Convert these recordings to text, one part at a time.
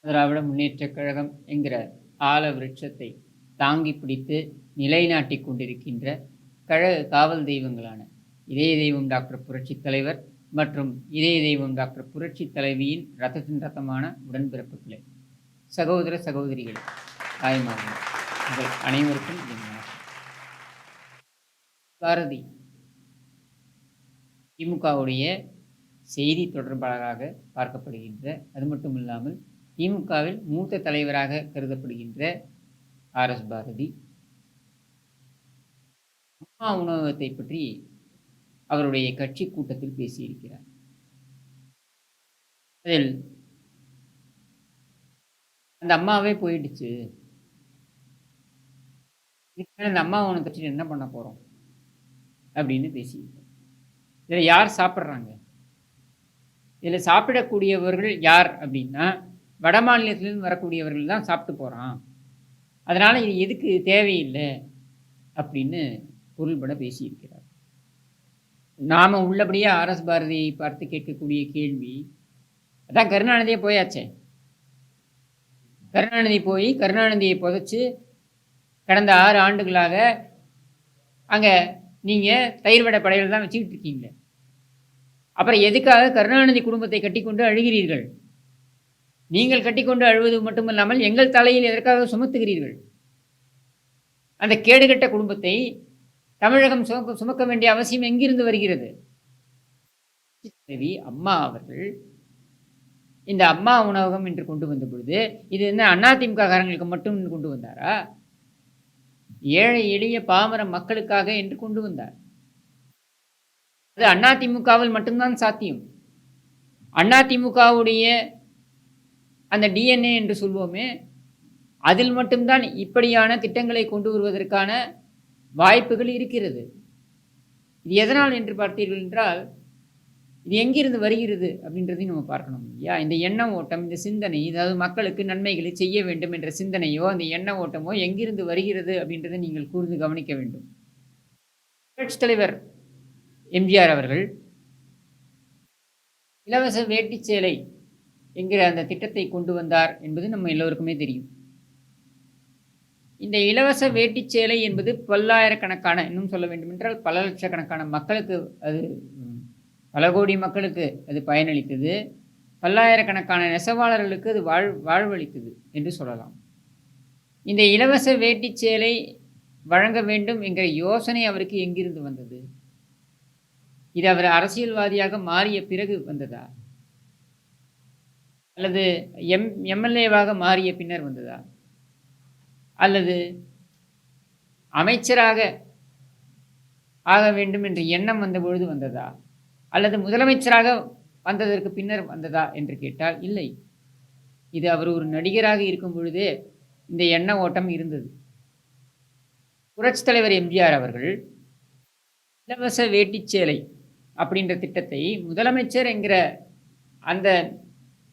திராவிட முன்னேற்றக் கழகம் என்கிற ஆல விருட்சத்தை தாங்கி பிடித்து நிலைநாட்டிக் கொண்டிருக்கின்ற கழக காவல் தெய்வங்களான இதய தெய்வம் டாக்டர் புரட்சித் தலைவர் மற்றும் இதய தெய்வம் டாக்டர் புரட்சித் தலைவியின் ரத்தத்தின் ரத்தமான உடன்பிறப்புகளே, சகோதர சகோதரிகளே, தாய்மார்களே, உங்கள் அனைவருக்கும் என் வணக்கம். பாரதி திமுகவுடைய செய்தி தொடர்பாளராக பார்க்கப்படுகின்ற, அது மட்டும் இல்லாமல் திமுகவில் மூத்த தலைவராக கருதப்படுகின்ற ஆர்.எஸ். பாரதி அம்மா உணவகத்தை பற்றி அவருடைய கட்சி கூட்டத்தில் பேசியிருக்கிறார். அதில் அந்த அம்மாவே போயிடுச்சு, அந்த அம்மா உணவை பற்றி என்ன பண்ண போறோம் அப்படின்னு பேசியிருக்கார். இதில் யார் சாப்பிட்றாங்க? இதில் சாப்பிடக்கூடியவர்கள் யார் அப்படின்னா, வட மாநிலத்திலிருந்து வரக்கூடியவர்கள் தான் சாப்பிட்டு போகிறான், அதனால் இது எதுக்கு தேவையில்லை அப்படின்னு பொருள்பட பேசியிருக்கிறார். நாம் உள்ளபடியே ஆர்.எஸ். பாரதியை பார்த்து கேட்கக்கூடிய கேள்வி, அதான் கருணாநிதியே போயாச்சே, கருணாநிதி போய் கருணாநிதியை புதைச்சி கடந்த 6 ஆண்டுகளாக அங்கே நீங்கள் தயிர் வடை படையில் தான் வச்சுக்கிட்டு இருக்கீங்களே, அப்புறம் எதுக்காக கருணாநிதி குடும்பத்தை கட்டிக்கொண்டு அழுகிறீர்கள்? நீங்கள் கட்டிக்கொண்டு அழுவது மட்டுமல்லாமல் எங்கள் தலையில் எதற்காக சுமத்துகிறீர்கள்? அந்த கேடுகட்ட குடும்பத்தை தமிழகம் சுமக்க வேண்டிய அவசியம் எங்கிருந்து வருகிறது? அம்மா அவர்கள் இந்த அம்மா உணவகம் என்று கொண்டு வந்த பொழுது இது என்ன அதிமுக காரங்களுக்கு மட்டும் கொண்டு வந்தாரா? ஏழை எளிய பாமர மக்களுக்காக என்று கொண்டு வந்தார். அது அதிமுகவில் மட்டும்தான் சாத்தியம். அதிமுகவுடைய அந்த டிஎன்ஏ என்று சொல்வோமே, அதில் மட்டும்தான் இப்படியான திட்டங்களை கொண்டு வருவதற்கான வாய்ப்புகள் இருக்கிறது. இது எதனால் என்று பார்த்தீர்கள் என்றால், இது எங்கிருந்து வருகிறது அப்படின்றதையும் நம்ம பார்க்கணும் இல்லையா? இந்த எண்ண ஓட்டம், இந்த சிந்தனை, அதாவது மக்களுக்கு நன்மைகளை செய்ய வேண்டும் என்ற சிந்தனையோ அந்த எண்ண ஓட்டமோ எங்கிருந்து வருகிறது அப்படின்றதை நீங்கள் கூர்ந்து கவனிக்க வேண்டும். புரட்சித் தலைவர் எம்ஜிஆர் அவர்கள் இலவச வேட்டி சேலை என்கிற அந்த திட்டத்தை கொண்டு வந்தார் என்பது நம்ம எல்லோருக்குமே தெரியும். இந்த இலவச வேட்டி சேலை என்பது பல்லாயிரக்கணக்கான, இன்னும் சொல்ல வேண்டும் என்றால் பல லட்சக்கணக்கான மக்களுக்கு, அது பல கோடி மக்களுக்கு அது பயனளித்தது. பல்லாயிரக்கணக்கான நெசவாளர்களுக்கு அது வாழ்வளித்தது என்று சொல்லலாம். இந்த இலவச வேட்டி சேலை வழங்க வேண்டும் என்கிற யோசனை அவருக்கு எங்கிருந்து வந்தது? இது அவர் அரசியல்வாதியாக மாறிய பிறகு வந்ததா, அல்லது எம்எல்ஏவாக மாறிய பின்னர் வந்ததா, அல்லது அமைச்சராக ஆக வேண்டும் என்ற எண்ணம் வந்த பொழுது வந்ததா, அல்லது முதலமைச்சராக வந்ததற்கு பின்னர் வந்ததா என்று கேட்டால் இல்லை. இது அவர் ஒரு நடிகராக இருக்கும் பொழுதே இந்த எண்ண ஓட்டம் இருந்தது. புரட்சித் தலைவர் எம்ஜிஆர் அவர்கள் இலவச வேட்டிச்சேலை அப்படின்ற திட்டத்தை முதலமைச்சர் என்கிற அந்த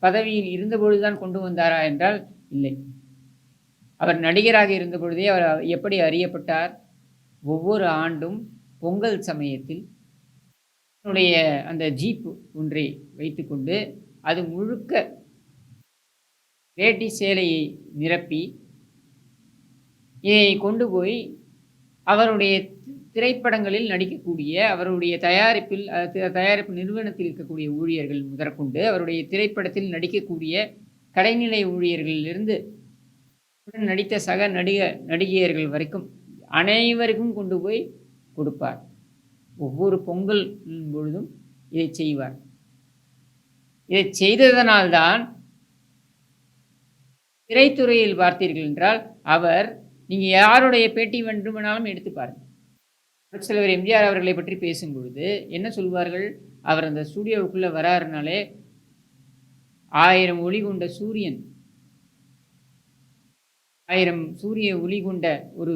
பதவியில் இருந்தபொழுதுதான் கொண்டு வந்தாரா என்றால் இல்லை. அவர் நடிகராக இருந்த பொழுதே அவர் எப்படி அறியப்பட்டார்? ஒவ்வொரு ஆண்டும் பொங்கல் சமயத்தில் தன்னுடைய அந்த ஜீப் ஒன்றை வைத்துக்கொண்டு அது முழுக்க வேட்டி சேலையை நிரப்பி இதை கொண்டு போய் அவருடைய திரைப்படங்களில் நடிக்கக்கூடிய, அவருடைய தயாரிப்பு நிறுவனத்தில் இருக்கக்கூடிய ஊழியர்கள் முதற்கொண்டு அவருடைய திரைப்படத்தில் நடிக்கக்கூடிய கடைநிலை ஊழியர்களிலிருந்து நடித்த சக நடிகையர்கள் வரைக்கும் அனைவருக்கும் கொண்டு போய் கொடுப்பார். ஒவ்வொரு பொங்கல் பொழுதும் இதை செய்வார். இதை செய்ததனால்தான் திரைத்துறையில் பார்த்தீர்கள் என்றால் அவர், நீங்கள் யாருடைய பேட்டி வேண்டுமானாலும் எடுத்து பாருங்கள், புரட்சித் தலைவர் எம்ஜிஆர் அவர்களை பற்றி பேசும் பொழுது என்ன சொல்வார்கள்? அவர் அந்த ஸ்டூடியோவுக்குள்ளே வராருனாலே 1000 ஒளி கொண்ட சூரியன், 1000 சூரிய ஒளி கொண்ட ஒரு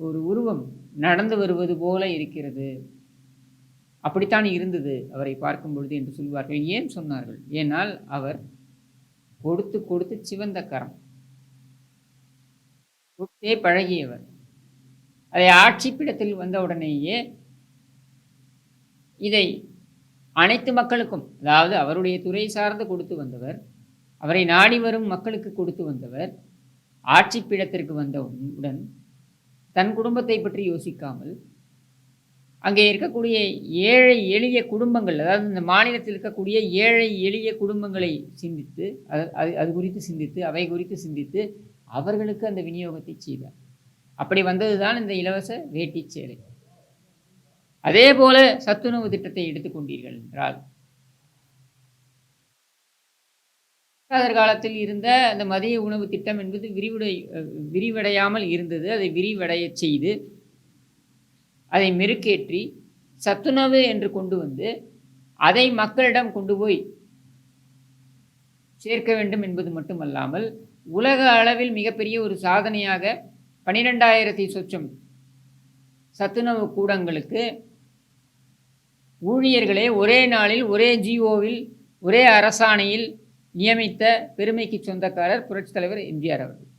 ஒரு உருவம் நடந்து வருவது போல இருக்கிறது, அப்படித்தான் இருந்தது அவரை பார்க்கும் பொழுது என்று சொல்வார்கள். ஏன் சொன்னார்கள்? ஏனால் அவர் கொடுத்து கொடுத்து சிவந்த கரம், கொடுத்தே பழகியவர். அதை ஆட்சிப்பிடத்தில் வந்தவுடனேயே இதை அனைத்து மக்களுக்கும், அதாவது அவருடைய துறை சார்ந்து கொடுத்து வந்தவர், அவரை நாடி வரும் மக்களுக்கு கொடுத்து வந்தவர் ஆட்சி பீடத்திற்கு வந்தவுடன் தன் குடும்பத்தை பற்றி யோசிக்காமல் அங்கே இருக்கக்கூடிய ஏழை எளிய குடும்பங்கள், அதாவது இந்த மாநிலத்தில் இருக்கக்கூடிய ஏழை எளிய குடும்பங்களை சிந்தித்து அது குறித்து சிந்தித்து அவை குறித்து சிந்தித்து அவர்களுக்கு அந்த விநியோகத்தை செய்தார். அப்படி வந்ததுதான் இந்த இலவச வேட்டி சேலை. அதே போல சத்துணவு திட்டத்தை எடுத்துக்கொண்டீர்கள் என்றால் காலத்தில் இருந்த அந்த மதிய உணவு திட்டம் என்பது விரிவடையாமல் இருந்தது. அதை விரிவடைய செய்து அதை மெருக்கேற்றி சத்துணவு என்று கொண்டு வந்து அதை மக்களிடம் கொண்டு போய் சேர்க்க வேண்டும் என்பது மட்டுமல்லாமல் உலக அளவில் மிகப்பெரிய ஒரு சாதனையாக 12,000 சொச்சம் சத்துணவு கூடங்களுக்கு ஊழியர்களே ஒரே நாளில் ஒரே ஜிஓவில் ஒரே அரசாணையில் நியமித்த பெருமைக்கு சொந்தக்காரர் புரட்சித் தலைவர் எம்ஜிஆர் அவர்கள்.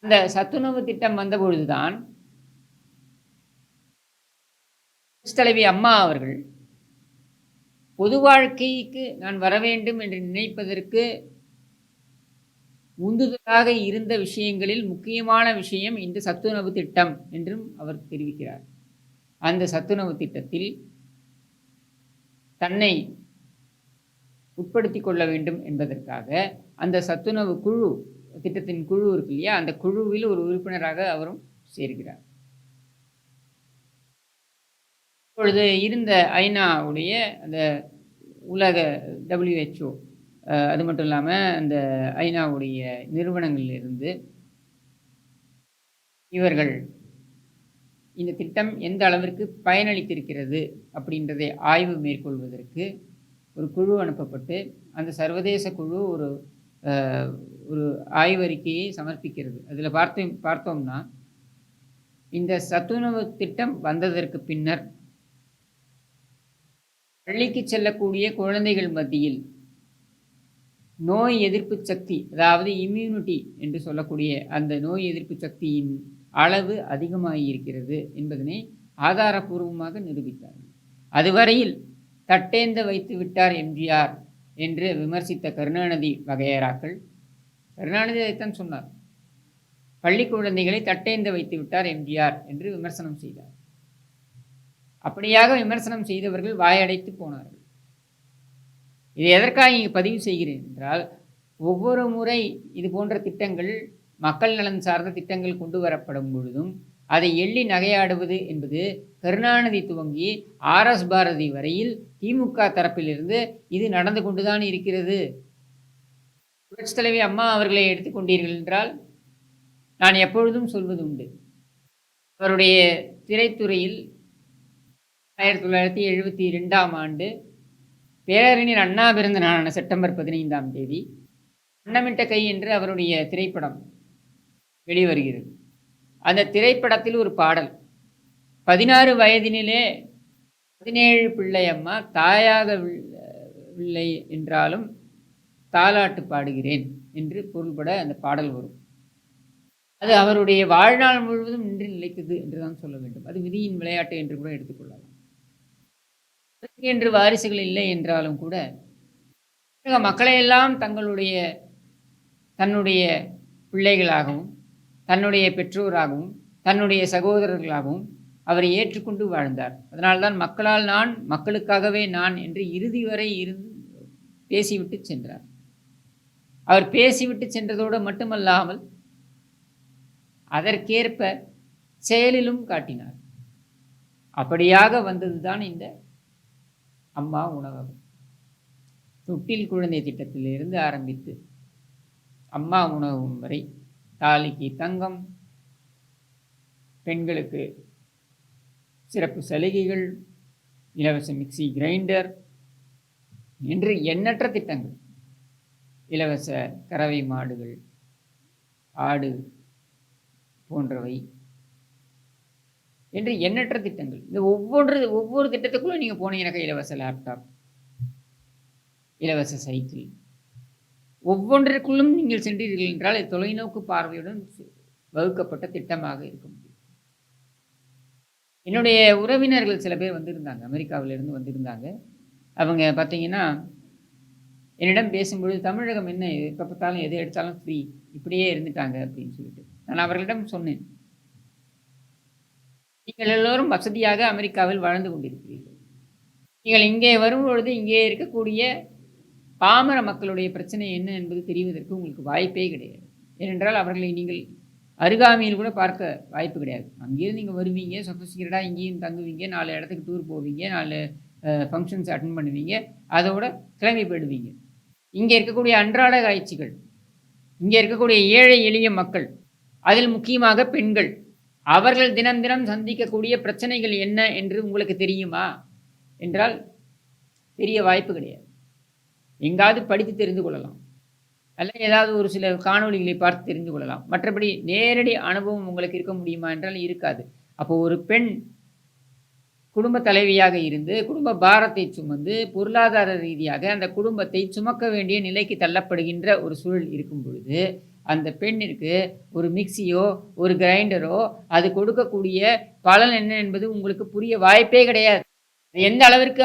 அந்த சத்துணவு திட்டம் வந்தபொழுதுதான் தலைவி அம்மா அவர்கள் பொது வாழ்க்கைக்கு நான் வர வேண்டும் என்று நினைப்பதற்கு உந்துதலாக இருந்த விஷயங்களில் முக்கியமான விஷயம் இந்த சத்துணவு திட்டம் என்றும் அவர் தெரிவிக்கிறார். அந்த சத்துணவு திட்டத்தில் தன்னை உட்படுத்திக் கொள்ள வேண்டும் என்பதற்காக அந்த சத்துணவு குழு திட்டத்தின் குழு இருக்கு இல்லையா, அந்த குழுவில் ஒரு உறுப்பினராக அவரும் சேர்கிறார். இப்பொழுது இருந்த ஐநாவுடைய அந்த உலக WHO, அது மட்டும் இல்லாமல் அந்த ஐநாவுடைய நிறுவனங்களிலிருந்து இவர்கள் இந்த திட்டம் எந்த அளவிற்கு பயனளித்திருக்கிறது அப்படின்றதை ஆய்வு மேற்கொள்வதற்கு ஒரு குழு அனுப்பப்பட்டு அந்த சர்வதேச குழு ஒரு ஆய்வறிக்கையை சமர்ப்பிக்கிறது. அதில் பார்த்தோம்னா இந்த சத்துணவு திட்டம் வந்ததற்கு பின்னர் பள்ளிக்கு செல்லக்கூடிய குழந்தைகள் மத்தியில் நோய் எதிர்ப்பு சக்தி, அதாவது இம்யூனிட்டி என்று சொல்லக்கூடிய அந்த நோய் எதிர்ப்பு சக்தியின் அளவு அதிகமாகி இருக்கிறது என்பதனை ஆதாரபூர்வமாக நிரூபித்தார்கள். அதுவரையில் தட்டேந்த வைத்து விட்டார் எம்ஜிஆர் என்று விமர்சித்த கருணாநிதி வகையறாக்கள், கருணாநிதி அதைத்தான் சொன்னார், பள்ளி குழந்தைகளை தட்டேந்த வைத்து விட்டார் எம்ஜிஆர் என்று விமர்சனம் செய்தார். அப்படியாக விமர்சனம் செய்தவர்கள் வாயடைத்து போனார்கள். இது எதற்காக இங்கே பதிவு செய்கிறேன் என்றால், ஒவ்வொரு முறை இது போன்ற திட்டங்கள், மக்கள் நலன் சார்ந்த திட்டங்கள் கொண்டு வரப்படும் பொழுதும் அதை எள்ளி நகையாடுவது என்பது கருணாநிதி துவங்கி RS பாரதி வரையில் திமுக தரப்பிலிருந்து இது நடந்து கொண்டுதான் இருக்கிறது. புரட்சித் தலைவி அம்மா அவர்களை எடுத்துக்கொண்டீர்கள் என்றால் நான் எப்பொழுதும் சொல்வது உண்டு, அவருடைய திரைத்துறையில் 1972ஆம் ஆண்டு பேரறிஞர் அண்ணா பிறந்த நாளான செப்டம்பர் 15ஆம் தேதி அன்னமிட்ட கை என்று அவருடைய திரைப்படம் வெளிவருகிறது. அந்த திரைப்படத்தில் ஒரு பாடல், 16 வயதினிலே 17 பிள்ளையம்மா தாயாகவில்லை என்றாலும் தாலாட்டு பாடுகிறேன் என்று பொருள்பட அந்த பாடல் வரும். அது அவருடைய வாழ்நாள் முழுவதும் நின்று நிலைத்தது என்றுதான் சொல்ல வேண்டும். அது விதியின் விளையாட்டு என்று கூட எடுத்துக்கொள்ளலாம். என்று வாரிசுகள் இல்லை என்றாலும் கூட மக்களையெல்லாம் தன்னுடைய பிள்ளைகளாகவும் தன்னுடைய பெற்றோராகவும் தன்னுடைய சகோதரர்களாகவும் அவரை ஏற்றுக்கொண்டு வாழ்ந்தார். அதனால்தான் மக்களால் நான், மக்களுக்காகவே நான் என்று இறுதி வரை பேசிவிட்டு சென்றார். அவர் பேசிவிட்டு சென்றதோடு மட்டுமல்லாமல் அதற்கேற்ப செயலிலும் காட்டினார். அப்படியாக வந்ததுதான் இந்த அம்மா உணவகம். தொட்டில் குழந்தை திட்டத்திலிருந்து ஆரம்பித்து அம்மா உணவகம் வரை தாலிக்கு தங்கம், பெண்களுக்கு சிறப்பு சலுகைகள், இலவச மிக்சி கிரைண்டர் என்று எண்ணற்ற திட்டங்கள், இலவச கறவை மாடுகள், ஆடு போன்றவை என்று எண்ணற்ற திட்டங்கள். இந்த ஒவ்வொரு திட்டத்துக்குள்ளும் நீங்கள் போனீங்கன்னாக்கா இலவச லேப்டாப், இலவச சைக்கிள், ஒவ்வொன்றிற்குள்ளும் நீங்கள் சென்றீர்கள் என்றால் தொலைநோக்கு பார்வையுடன் வகுக்கப்பட்ட திட்டமாக இருக்க முடியும். என்னுடைய உறவினர்கள் சில பேர் வந்திருந்தாங்க, அமெரிக்காவிலிருந்து வந்திருந்தாங்க. அவங்க பார்த்தீங்கன்னா என்னிடம் பேசும்பொழுது, தமிழகம் என்ன எப்ப பார்த்தாலும் எது எடுத்தாலும் ஃப்ரீ. இப்படியே இருந்துட்டாங்க அப்படின்னு சொல்லிட்டு. நான் அவர்களிடம் சொன்னேன். நீங்கள் எல்லோரும் வசதியாக அமெரிக்காவில் வாழ்ந்து கொண்டிருக்கிறீர்கள். நீங்கள் இங்கே வரும்பொழுது, இங்கே இருக்கக்கூடிய பாமர மக்களுடைய பிரச்சனை என்ன என்பது தெரிவதற்கு உங்களுக்கு வாய்ப்பே கிடையாது. ஏனென்றால் அவர்களை நீங்கள் அருகாமையில் கூட பார்க்க வாய்ப்பு கிடையாது. அங்கேருந்து நீங்க வருவீங்க, சொஃபிஸ்டிகேட்டடா இங்கேயும் தங்குவீங்க, 4 இடத்துக்கு டூர் போவீங்க, 4 ஃபங்ஷன்ஸ் அட்டெண்ட் பண்ணுவீங்க. அதோட கிளம்பி போயிடுவீங்க. இங்க இருக்கக்கூடிய அன்றாட காட்சிகள், இங்க இருக்கக்கூடிய ஏழை எளிய மக்கள், அதில் முக்கியமாக பெண்கள், அவர்கள் தினம் தினம் சந்திக்கக்கூடிய பிரச்சனைகள் என்ன என்று உங்களுக்கு தெரியுமா என்றால் தெரிய வாய்ப்பு கிடையாது. எங்காவது படித்து தெரிந்து கொள்ளலாம், அல்ல ஏதாவது ஒரு சில காணொளிகளை பார்த்து தெரிந்து கொள்ளலாம். மற்றபடி நேரடி அனுபவம் உங்களுக்கு இருக்க முடியுமா என்றால் இருக்காது. அப்போ ஒரு பெண் குடும்ப தலைவியாக இருந்து குடும்ப பாரத்தை சுமந்து பொருளாதார ரீதியாக அந்த குடும்பத்தை சுமக்க வேண்டிய நிலைக்கு தள்ளப்படுகின்ற ஒரு சூழல் இருக்கும் பொழுது, அந்த பெண்ணிற்கு ஒரு மிக்சியோ ஒரு கிரைண்டரோ அது கொடுக்கக்கூடிய பலன் என்ன என்பது உங்களுக்கு புரிய வாய்ப்பே கிடையாது. எந்த அளவிற்கு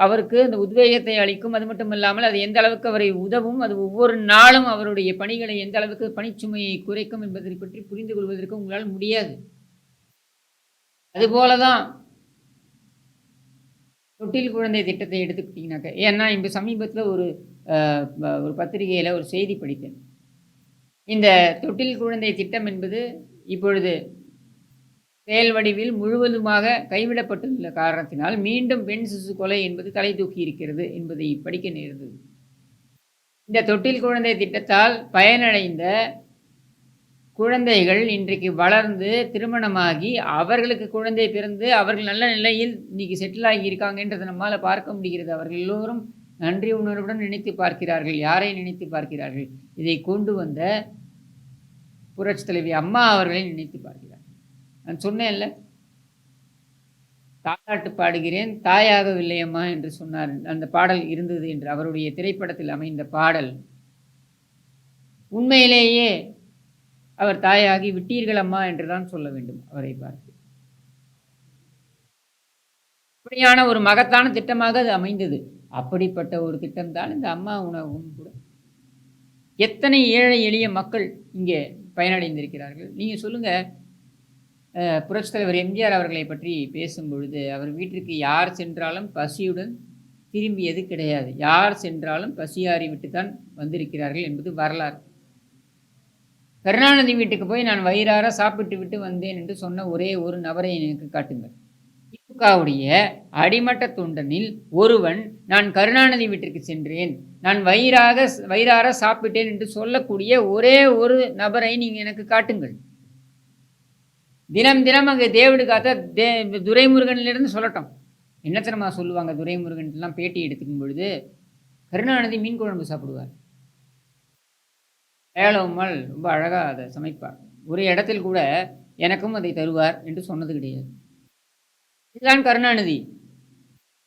அவருக்கு அந்த உத்வேகத்தை அளிக்கும். அது மட்டும் இல்லாமல் அது எந்த அளவுக்கு அவரை உதவும், அது ஒவ்வொரு நாளும் அவருடைய பணிகளை எந்த அளவுக்கு பணிச்சுமையை குறைக்கும் என்பதை பற்றி புரிந்து கொள்வதற்கு உங்களால் முடியாது. அதுபோல தான் தொட்டில் குழந்தை திட்டத்தை எடுத்துக்கிட்டீங்கன்னாக்க, ஏன்னா இப்ப சமீபத்தில ஒரு பத்திரிகையில ஒரு செய்தி படித்தேன். இந்த தொட்டில் குழந்தை திட்டம் என்பது இப்பொழுது செயல் வடிவில் முழுவதுமாக கைவிடப்பட்டுள்ள காரணத்தினால் மீண்டும் பெண் சிசு கொலை என்பது தலை தூக்கி இருக்கிறது என்பதை படிக்க நேர்ந்தது. இந்த தொட்டில் குழந்தை திட்டத்தால் பயனடைந்த குழந்தைகள் இன்றைக்கு வளர்ந்து திருமணமாகி அவர்களுக்கு குழந்தை பிறந்து அவர்கள் நல்ல நிலையில் இன்னைக்கு செட்டில் ஆகி இருக்காங்கன்றதை நம்மால் பார்க்க முடிகிறது. அவர்கள் எல்லோரும் நன்றி உணர்வுடன் நினைத்து பார்க்கிறார்கள். யாரை நினைத்து பார்க்கிறார்கள்? இதை கொண்டு வந்த புரட்சி தலைவி அம்மா அவர்களை நினைத்து பார்க்கிறார்கள். நான் சொன்னேன்ல, தாலாட்டு பாடுகிறேன் தாயாகவில்லையம்மா என்று சொன்னார். அந்த பாடல் இருந்தது என்று அவருடைய திரைப்படத்தில் அமைந்த பாடல். உண்மையிலேயே அவர் தாயாகி விட்டீர்கள் அம்மா என்றுதான் சொல்ல வேண்டும் அவரை பார்த்து. இப்படியான ஒரு மகத்தான திட்டமாக அது அமைந்தது. அப்படிப்பட்ட ஒரு திட்டம்தான் இந்த அம்மா உணவகம் கூட. எத்தனை ஏழை எளிய மக்கள் இங்கே பயனடைந்திருக்கிறார்கள். நீங்க சொல்லுங்க, புரட்சித் தலைவர் எம்ஜிஆர் அவர்களை பற்றி பேசும் பொழுது, அவர் வீட்டிற்கு யார் சென்றாலும் பசியுடன் திரும்பியது கிடையாது. யார் சென்றாலும் பசியாறி விட்டுத்தான் வந்திருக்கிறார்கள் என்பது வரலாறு. கருணாநிதி வீட்டுக்கு போய் நான் வயிறார சாப்பிட்டு விட்டு வந்தேன் என்று சொன்ன ஒரே ஒரு நபரை எனக்கு காட்டுங்கள். திமுகவுடைய அடிமட்ட தொண்டனில் ஒருவன் நான் கருணாநிதி வீட்டிற்கு சென்றேன், நான் வயிறார சாப்பிட்டேன் என்று சொல்லக்கூடிய ஒரே ஒரு நபரை நீங்க எனக்கு காட்டுங்கள். தினம் தினம் அங்கே தேவடு காத்த துரைமுருகனிலிருந்து சொல்லட்டும். என்ன தெரியுமா சொல்லுவாங்க? துரைமுருகன்லாம் பேட்டி எடுத்துக்கும் பொழுது, கருணாநிதி மீன் குழம்பு சாப்பிடுவார், ஏழம்மாள் ரொம்ப அழகாக அதை சமைப்பார், ஒரு இடத்தில் கூட எனக்கும் அதை தருவார் என்று சொன்னது கிடையாது. இதுதான் கருணாநிதி.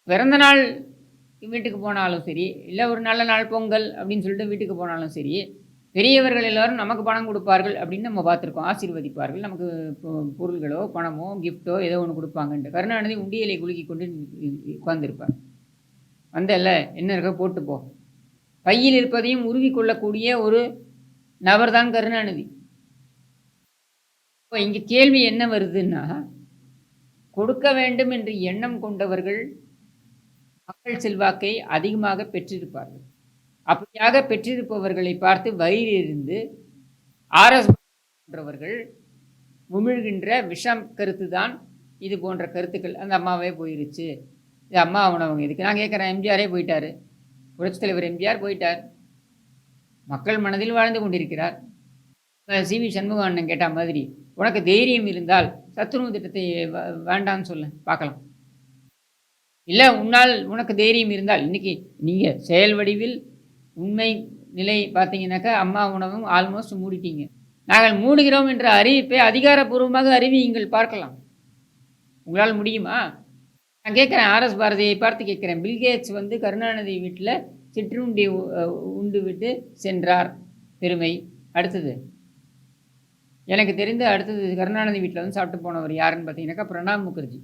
பிறந்த நாள் வீட்டுக்கு போனாலும் சரி, இல்லை ஒரு நல்ல நாள் பொங்கல் அப்படின்னு சொல்லிட்டு வீட்டுக்கு போனாலும் சரி, பெரியவர்கள் எல்லாரும் நமக்கு பணம் கொடுப்பார்கள் அப்படின்னு நம்ம பார்த்துருக்கோம். ஆசீர்வதிப்பார்கள், நமக்கு பொருள்களோ பணமோ கிஃப்டோ ஏதோ ஒன்று கொடுப்பாங்கன்ட்டு. கருணாநிதி உண்டியலை குலுக்கி கொண்டு உட்கார்ந்துருப்பார். வந்தல்ல என்ன இருக்க போட்டு போ, பையில் இருப்பதையும் உருவி கொள்ளக்கூடிய ஒரு நபர் தான் கருணாநிதி. இப்போ இங்கே கேள்வி என்ன வருதுன்னா, கொடுக்க வேண்டும் என்று எண்ணம் கொண்டவர்கள் மக்கள் செல்வாக்கை அதிகமாக பெற்றிருப்பார்கள். அப்படியாக பெற்றிருப்பவர்களை பார்த்து வயிறு இருந்து RS போன்றவர்கள் உமிழ்கின்ற விஷம் கருத்து தான் இது போன்ற கருத்துக்கள். அந்த அம்மாவே போயிருச்சு, இது அம்மா உணவகம் எதுக்கு? நான் கேட்குறேன், எம்ஜிஆரே போயிட்டார், புரட்சித் தலைவர் எம்ஜிஆர் போயிட்டார், மக்கள் மனதில் வாழ்ந்து கொண்டிருக்கிறார். CV சண்முக அண்ணன் கேட்ட மாதிரி, உனக்கு தைரியம் இருந்தால் சத்துணவு திட்டத்தை வேண்டான்னு சொல்ல பார்க்கலாம். இல்லை உனக்கு தைரியம் இருந்தால், இன்னைக்கு நீங்கள் செயல் வடிவில் உண்மை நிலை பார்த்தீங்கன்னாக்கா அம்மா உணவும் ஆல்மோஸ்ட் மூடிட்டீங்க. நாங்கள் மூடுகிறோம் என்ற அறிவிப்பை அதிகாரப்பூர்வமாக அறிவியுங்கள், பார்க்கலாம். உங்களால் முடியுமா? நான் கேட்குறேன், RS பாரதியை பார்த்து கேட்குறேன். பில்கேட்ஸ் கருணாநிதி வீட்டில் சிற்றுண்டி உண்டு விட்டு சென்றார், பெருமை. அடுத்தது எனக்கு தெரிந்து அடுத்தது கருணாநிதி வீட்டில் சாப்பிட்டு போனவர் யாருன்னு பார்த்தீங்கன்னாக்கா பிரணாப் முகர்ஜி.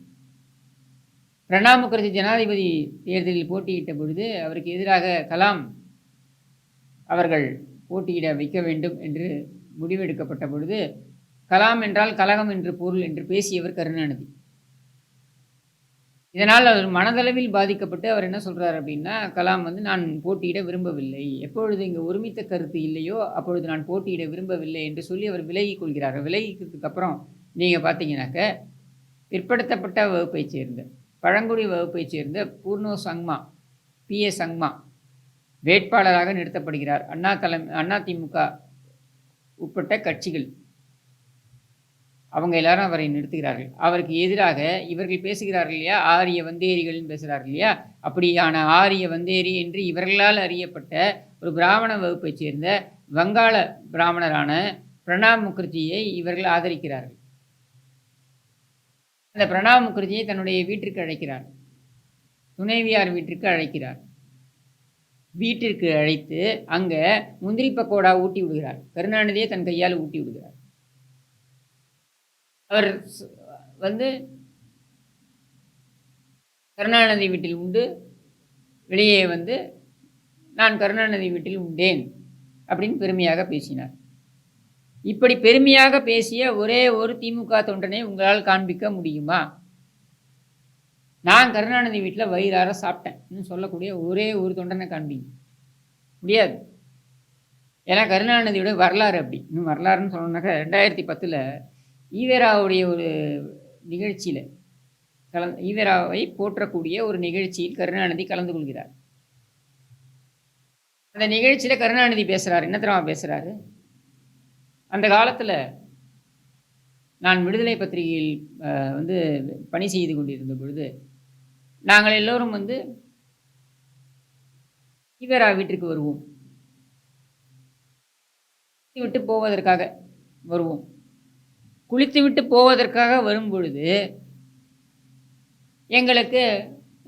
பிரணாப் முகர்ஜி ஜனாதிபதி தேர்தலில் போட்டியிட்ட பொழுது அவருக்கு எதிராக கலாம் அவர்கள் போட்டியிட வைக்க வேண்டும் என்று முடிவெடுக்கப்பட்ட பொழுது, கலாம் என்றால் கலகம் என்று பொருள் என்று பேசியவர் கருணாநிதி. இதனால் அவர் மனதளவில் பாதிக்கப்பட்டு அவர் என்ன சொல்றார் அப்படின்னா, கலாம் நான் போட்டியிட விரும்பவில்லை. எப்பொழுது இங்கு ஒருமித்த கருத்து இல்லையோ அப்பொழுது நான் போட்டியிட விரும்பவில்லை என்று சொல்லி அவர் விலகிக் கொள்கிறார். விலகிக்கிறதுக்கு அப்புறம் நீங்க பார்த்தீங்கன்னாக்க, பிற்படுத்தப்பட்ட வகுப்பைச் சேர்ந்த பழங்குடி வகுப்பைச் சேர்ந்த பூர்ணோ சங்மா, பி.ஏ. சங்மா வேட்பாளராக நிறுத்தப்படுகிறார். அதிமுக உட்பட்ட கட்சிகள் அவங்க எல்லாரும் அவரை நிறுத்துகிறார்கள். அவருக்கு எதிராக இவர்கள் பேசுகிறார்கள் இல்லையா, ஆரிய வந்தேரிகள்னு பேசுகிறார்கள் இல்லையா, அப்படியான ஆரிய வந்தேரி என்று இவர்களால் அறியப்பட்ட ஒரு பிராமண வகுப்பைச் சேர்ந்த வங்காள பிராமணரான பிரணாப் முகர்ஜியை இவர்கள் ஆதரிக்கிறார்கள். அந்த பிரணாப் முகர்ஜியை தன்னுடைய வீட்டிற்கு அழைக்கிறார், துணைவியார் வீட்டிற்கு அழைக்கிறார். வீட்டிற்கு அழைத்து அங்கே முந்திரி பக்கோடா ஊட்டி விடுகிறார். கருணாநிதியை தன் கையால் ஊட்டி விடுகிறார். அவர் கருணாநிதி வீட்டில் உண்டு, வெளியே நான் கருணாநிதி வீட்டில் உண்டேன் அப்படின்னு பெருமையாக பேசினார். இப்படி பெருமையாக பேசிய ஒரே ஒரு திமுக தொண்டனை உங்களால் காண்பிக்க முடியுமா? நான் கருணாநிதி வீட்டில் வயிறார சாப்பிட்டேன் சொல்லக்கூடிய ஒரே ஒரு தொண்டனை காண்பிங்க முடியாது. ஏன்னா கருணாநிதியோட வரலாறு அப்படி. இன்னும் வரலாறுன்னு சொல்லணுன்னாக்கா 2010 ஈவேராவுடைய ஒரு நிகழ்ச்சியில் ஈவேராவை போற்றக்கூடிய ஒரு நிகழ்ச்சியில் கருணாநிதி கலந்து கொள்கிறார். அந்த நிகழ்ச்சியில் கருணாநிதி பேசுகிறார். என்ன தெரியுமா பேசுகிறாரு? அந்த காலத்தில் நான் விடுதலை பத்திரிகையில் பணி செய்து கொண்டிருந்த பொழுது நாங்கள் எல்லோரும் ஈவேரா வீட்டிற்கு வருவோம், விட்டு போவதற்காக வருவோம். குளித்துவிட்டு போவதற்காக வரும் பொழுது எங்களுக்கு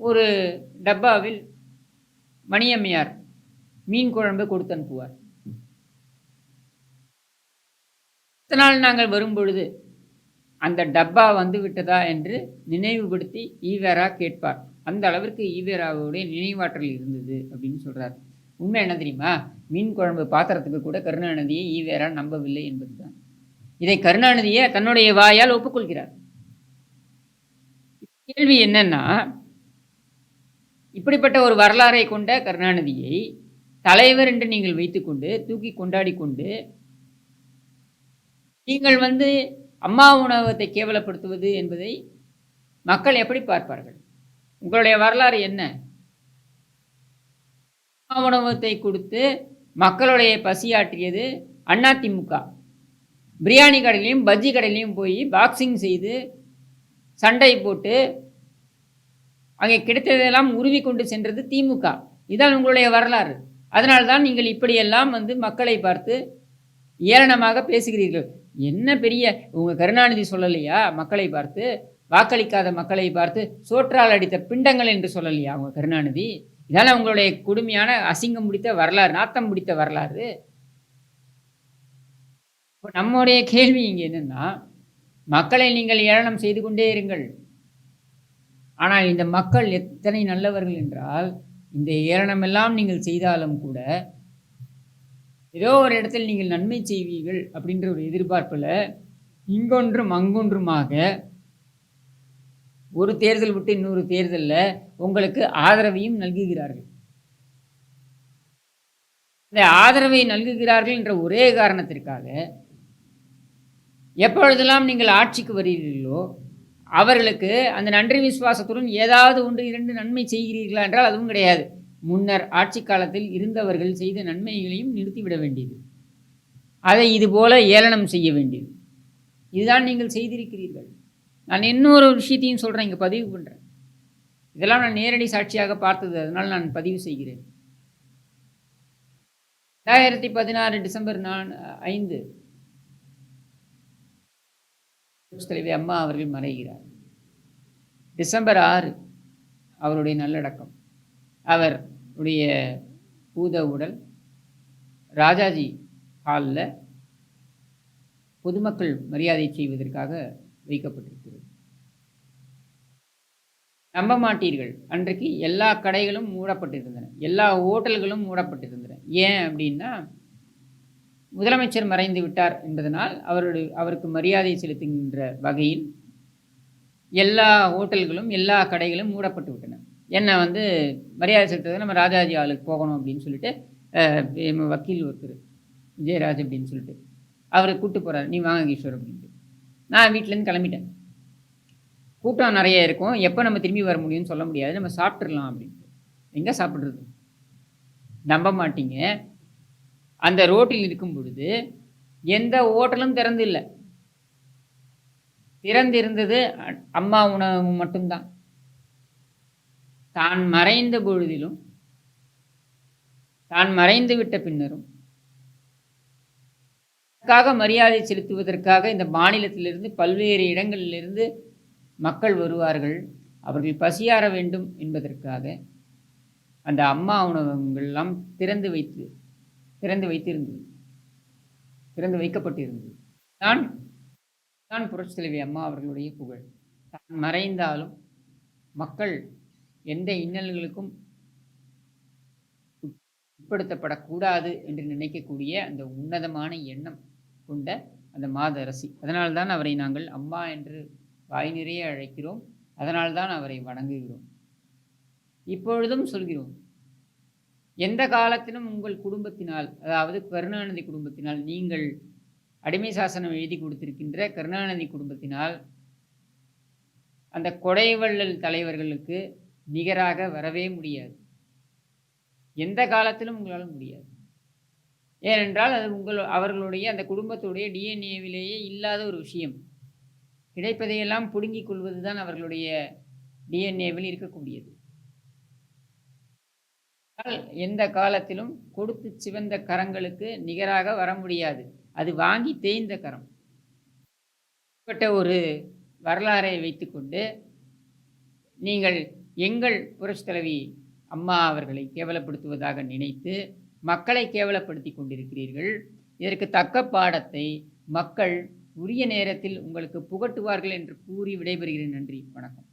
ஒரு டப்பாவில் மணியம்மையார் மீன் குழம்பு கொடுத்து அனுப்புவார். அடுத்த நாள் நாங்கள் வரும் பொழுது அந்த டப்பா வந்து விட்டதா என்று நினைவுபடுத்தி ஈவேரா கேட்பார். அந்த அளவிற்கு ஈவேராவுடைய நினைவாற்றல் இருந்தது அப்படின்னு சொல்றார். உண்மை என்ன தெரியுமா? மீன் குழம்பு பாத்திரத்துக்கு கூட கருணாநிதியை ஈவேரா நம்பவில்லை என்பதுதான். இதை கருணாநிதியை தன்னுடைய வாயால் ஒப்புக்கொள்கிறார். கேள்வி என்னன்னா, இப்படிப்பட்ட ஒரு வரலாறை கொண்ட கருணாநிதியை தலைவர் என்று நீங்கள் வைத்துக்கொண்டு தூக்கி கொண்டாடி கொண்டு நீங்கள் அம்மா உணவகத்தை கேவலப்படுத்துவது என்பதை மக்கள் எப்படி பார்ப்பார்கள்? உங்களுடைய வரலாறு என்ன? அம்மா உணவகத்தை கொடுத்து மக்களுடைய பசியாற்றியது அதிமுக. பிரியாணி கடையிலையும் பஜ்ஜி கடையிலையும் போய் பாக்ஸிங் செய்து சண்டை போட்டு அங்கே கிடைத்ததெல்லாம் உருவி கொண்டு சென்றது திமுக. இதுதான் உங்களுடைய வரலாறு. அதனால்தான் நீங்கள் இப்படியெல்லாம் மக்களை பார்த்து ஏளனமாக பேசுகிறீர்கள். என்ன பெரிய உங்கள் கருணாநிதி சொல்லலையா? மக்களை பார்த்து, வாக்களிக்காத மக்களை பார்த்து சோற்றால் அடித்த பிண்டங்கள் என்று சொல்லலையா உங்கள் கருணாநிதி? இதான உங்களுடைய கொடுமையான அசிங்கம் முடித்த வரலாறு, நாத்தம் முடித்த வரலாறு. இப்போ நம்முடைய கேள்வி இங்கே என்னன்னா, மக்களை நீங்கள் ஏளனம் செய்து கொண்டே இருங்கள். ஆனால் இந்த மக்கள் எத்தனை நல்லவர்கள் என்றால், இந்த ஏளனமெல்லாம் நீங்கள் செய்தாலும் கூட ஏதோ ஒரு இடத்தில் நீங்கள் நன்மை செய்வீர்கள் அப்படின்ற ஒரு எதிர்பார்ப்பில் இங்கொன்றும் அங்கொன்றுமாக ஒரு தேர்தல் விட்டு இன்னொரு தேர்தலில் உங்களுக்கு ஆதரவையும் நல்குகிறார்கள். இந்த ஆதரவை நல்குகிறார்கள் என்ற ஒரே காரணத்திற்காக எப்பொழுதெல்லாம் நீங்கள் ஆட்சிக்கு வருகிறீர்களோ அவர்களுக்கு அந்த நன்றி விசுவாசத்துடன் ஏதாவது 1-2 நன்மை செய்கிறீர்களா என்றால் அதுவும் கிடையாது. முன்னர் ஆட்சி காலத்தில் இருந்தவர்கள் செய்த நன்மைகளையும் நிறுத்திவிட வேண்டியது, அதை இதுபோல ஏளனம் செய்ய வேண்டியது. இதுதான் நீங்கள் செய்திருக்கிறீர்கள். நான் இன்னொரு விஷயத்தையும் சொல்கிறேன், இங்கே பதிவு பண்ணுறேன். இதெல்லாம் நான் நேரடி சாட்சியாக பார்த்தது, அதனால் நான் பதிவு செய்கிறேன். 2016 டிசம்பர் 5 தலைவி அம்மா அவர்கள் மறைகிறார். டிசம்பர் 6 அவருடைய நல்லடக்கம். அவருடைய பூத உடல் ராஜாஜி ஹாலில் பொதுமக்கள் மரியாதை செய்வதற்காக வைக்கப்பட்டிருக்கிறது. நம்ப மாட்டீர்கள். அன்றைக்கு எல்லா கடைகளும் மூடப்பட்டிருந்தன. எல்லா ஹோட்டல்களும் மூடப்பட்டிருந்தன. ஏன் அப்படின்னா, முதலமைச்சர் மறைந்து விட்டார் என்பதனால் அவருக்கு மரியாதை செலுத்துகின்ற வகையில் எல்லா ஹோட்டல்களும், எல்லா கடைகளும் மூடப்பட்டு விட்டன. என்ன வந்து மரியாதை செலுத்துறதுக்கு நம்ம ராஜாஜி ஹாலுக்கு போகணும் அப்படின்னு சொல்லிட்டு, வக்கீல் ஒருத்தர் விஜயராஜ் அப்படின்னு சொல்லிட்டு, அவர கூட்டு போறாரு. "நீ வாங்க கிஷோர்" அப்படின்ட்டு. நான் வீட்லேருந்து கிளம்பிட்டேன். கூட்டம் நெறைய இருக்கும். எப்ப நம்ம திரும்பி வர முடியும்னு சொல்ல முடியாது. நம்ம சாப்பிட்டுறலாம் அப்படின்ட்டு. எங்க சாப்பிடுறது? நம்ப மாட்டீங்க. அந்த ரோட்டில் இருக்கும் பொழுது, எந்த ஹோட்டலும் திறந்து இல்ல. திறந்திருந்தது அம்மா உணவகம் மட்டும்தான். தான் மறைந்த பொழுதிலும், தான் மறைந்து விட்ட பின்னரும், அதற்காக மரியாதை செலுத்துவதற்காக இந்த மாநிலத்திலிருந்து பல்வேறு இடங்களிலிருந்து மக்கள் வருவார்கள். அவர்கள் பசியாற வேண்டும் என்பதற்காக அந்த அம்மா உணவகங்கள் எல்லாம் திறந்து வைத்திருந்தது. திறந்து வைக்கப்பட்டிருந்தது. தான் தான் புரட்சித் தலைவி அம்மா அவர்களுடைய புகழ். தான் மறைந்தாலும் மக்கள் எந்த இன்னல்களுக்கும் உட்படுத்தப்படக்கூடாது என்று நினைக்கக்கூடிய அந்த உன்னதமான எண்ணம் கொண்ட அந்த மாதரசி. அதனால்தான் அவரை நாங்கள் அம்மா என்று வாய் நிறைய அழைக்கிறோம். அதனால்தான் அவரை வணங்குகிறோம். இப்பொழுதும் சொல்கிறோம். எந்த காலத்திலும் உங்கள் குடும்பத்தினால், அதாவது கருணாநிதி குடும்பத்தினால், நீங்கள் அடிமை சாசனம் எழுதி கொடுத்திருக்கின்ற கருணாநிதி குடும்பத்தினால் அந்த கொடைவள்ளல் தலைவர்களுக்கு நிகராக வரவே முடியாது. எந்த காலத்திலும் உங்களால் முடியாது. ஏனென்றால் அது அவர்களுடைய அந்த குடும்பத்துடைய டிஎன்ஏவிலேயே இல்லாத ஒரு விஷயம். கிடைப்பதையெல்லாம் புடுங்கிக் கொள்வதுதான் அவர்களுடைய டிஎன்ஏவில் இருக்கக்கூடியது. எந்த காலத்திலும் கொடுத்து சிவந்த கரங்களுக்கு நிகராக வர முடியாது. அது வாங்கி தேய்ந்த கரம். இப்பட்ட ஒரு வரலாறை வைத்துக்கொண்டு நீங்கள் எங்கள் புரட்சித் தலைவி அம்மா அவர்களை கேவலப்படுத்துவதாக நினைத்து மக்களை கேவலப்படுத்தி கொண்டிருக்கிறீர்கள். இதற்கு தக்க பாடத்தை மக்கள் உரிய நேரத்தில் உங்களுக்கு புகட்டுவார்கள் என்று கூறி விடைபெறுகிறேன். நன்றி, வணக்கம்.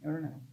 எவ்வளோ நேரம்?